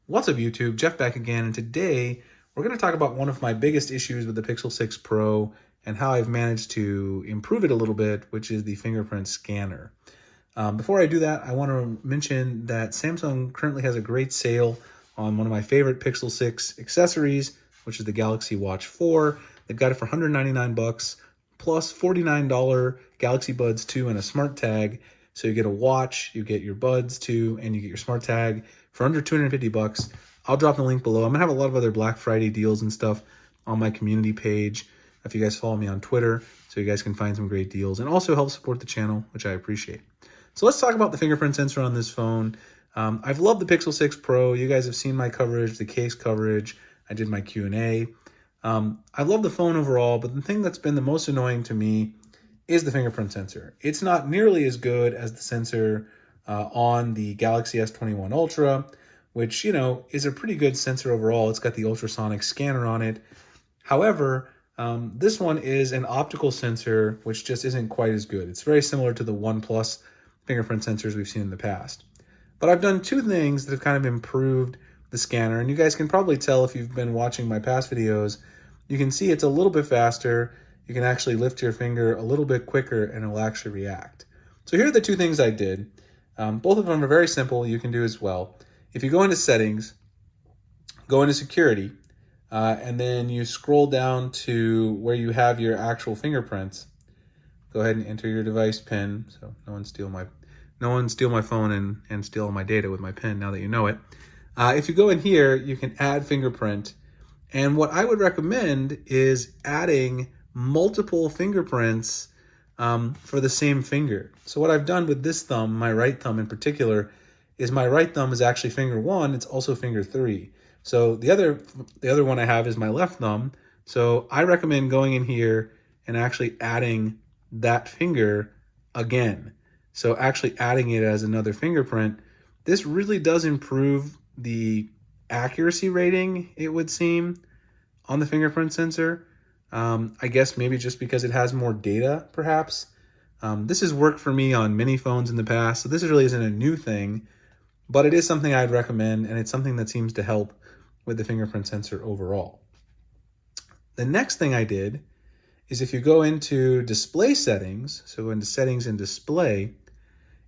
What's up YouTube, Jeff back again, and today we're going to talk about one of my biggest issues with the Pixel 6 Pro and how I've managed to improve it a little bit, which is the fingerprint scanner. Before I do that, I want to mention that Samsung currently has a great sale on one of my favorite Pixel 6 accessories, which is the Galaxy Watch 4. They've got it for 199 bucks plus $49 Galaxy Buds 2 and a smart tag. So you get a watch, you get your Buds 2, and you get your smart tag for under 250 bucks. I'll drop the link below. I'm gonna have a lot of other Black Friday deals and stuff on my community page if you guys follow me on Twitter, so you guys can find some great deals and also help support the channel, which I appreciate. So let's talk about the fingerprint sensor on this phone. I've loved the Pixel 6 Pro. You guys have seen my coverage, the case coverage. I did my Q&A. I love the phone overall, but the thing that's been the most annoying to me is the fingerprint sensor. It's not nearly as good as the sensor on the Galaxy S21 Ultra, which, you know, is a pretty good sensor overall. It's got the ultrasonic scanner on it. However, this one is an optical sensor, which just isn't quite as good. It's very similar to the OnePlus fingerprint sensors we've seen in the past. But I've done two things that have kind of improved the scanner, and you guys can probably tell if you've been watching my past videos. You can see it's a little bit faster. You can actually lift your finger a little bit quicker and it'll actually react. So here are the two things I did. Both of them are very simple. You can do as well. If you go into settings, go into security, and then you scroll down to where you have your actual fingerprints. Go ahead and enter your device PIN, so no one steal my phone and steal all my data with my PIN now that you know it. If you go in here, you can add fingerprint. And what I would recommend is adding multiple fingerprints for the same finger. So what I've done with this thumb, my right thumb in particular, is my right thumb is actually finger 1. It's also finger 3. So the other one I have is my left thumb. So I recommend going in here and actually adding that finger again. So actually adding it as another fingerprint. This really does improve the accuracy rating, it would seem, on the fingerprint sensor. I guess maybe just because it has more data, perhaps. This has worked for me on many phones in the past, so this really isn't a new thing, but it is something I'd recommend, and it's something that seems to help with the fingerprint sensor overall. The next thing I did is if you go into display settings, so go into settings and display,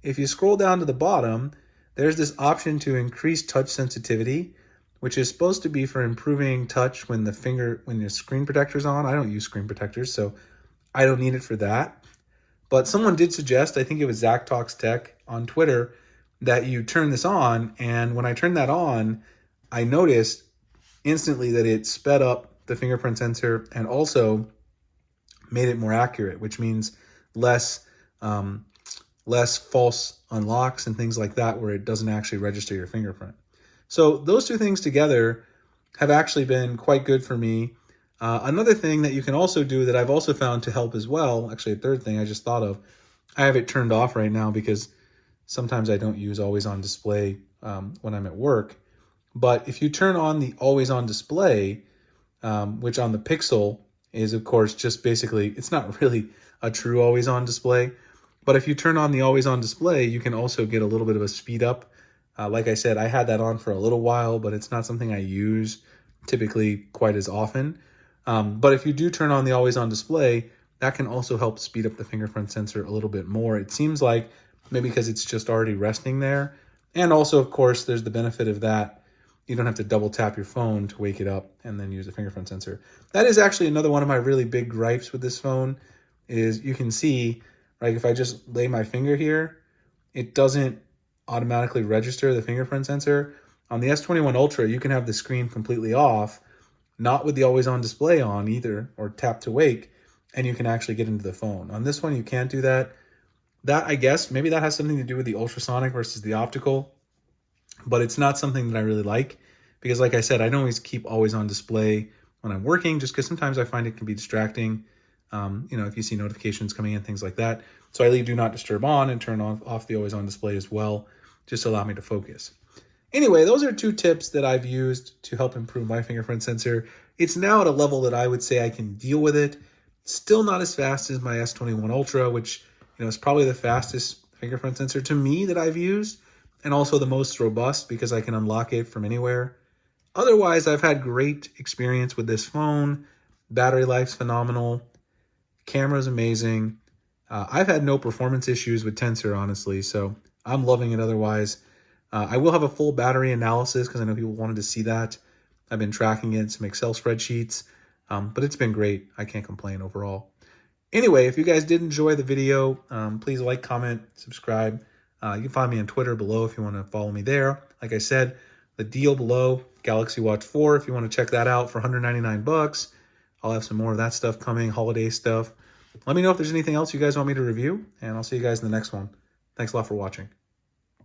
if you scroll down to the bottom, there's this option to increase touch sensitivity, which is supposed to be for improving touch when your screen protector's on. I don't use screen protectors, so I don't need it for that. But someone did suggest, I think it was Zach Talks Tech on Twitter, that you turn this on. And when I turned that on, I noticed instantly that it sped up the fingerprint sensor and also made it more accurate, which means less false unlocks and things like that, where it doesn't actually register your fingerprint. So those two things together have actually been quite good for me. Another thing that you can also do that I've also found to help as well, actually a third thing I just thought of, I have it turned off right now because sometimes I don't use always on display when I'm at work. But if you turn on the always on display, which on the Pixel is of course just basically, it's not really a true always on display. But if you turn on the always on display, you can also get a little bit of a speed up. Like I said, I had that on for a little while, but it's not something I use typically quite as often. But if you do turn on the always on display, that can also help speed up the fingerprint sensor a little bit more. It seems like maybe because it's just already resting there. And also, of course, there's the benefit of that. You don't have to double tap your phone to wake it up and then use the fingerprint sensor. That is actually another one of my really big gripes with this phone is you can see, right, if I just lay my finger here, it doesn't automatically register the fingerprint sensor. On the S21 Ultra, you can have the screen completely off, not with the always on display on either, or tap to wake, and you can actually get into the phone. On this one, you can't do that. That, I guess, maybe that has something to do with the ultrasonic versus the optical, but it's not something that I really like because, like I said, I don't always keep always on display when I'm working just because sometimes I find it can be distracting. If you see notifications coming in, things like that. So I leave do not disturb on and turn off the always on display as well, just to allow me to focus. Anyway, those are two tips that I've used to help improve my fingerprint sensor. It's now at a level that I would say I can deal with it. Still not as fast as my S21 Ultra, which is probably the fastest fingerprint sensor to me that I've used. and also the most robust because I can unlock it from anywhere. Otherwise, I've had great experience with this phone. Battery life's phenomenal. Camera's amazing. I've had no performance issues with Tensor, honestly, so I'm loving it otherwise. I will have a full battery analysis because I know people wanted to see that. I've been tracking it in some Excel spreadsheets, but it's been great. I can't complain overall. Anyway, if you guys did enjoy the video, please like, comment, subscribe. You can find me on Twitter below if you want to follow me there. Like I said, the deal below, Galaxy Watch 4, if you want to check that out for $199. I'll have some more of that stuff coming, holiday stuff. Let me know if there's anything else you guys want me to review, and I'll see you guys in the next one. Thanks a lot for watching.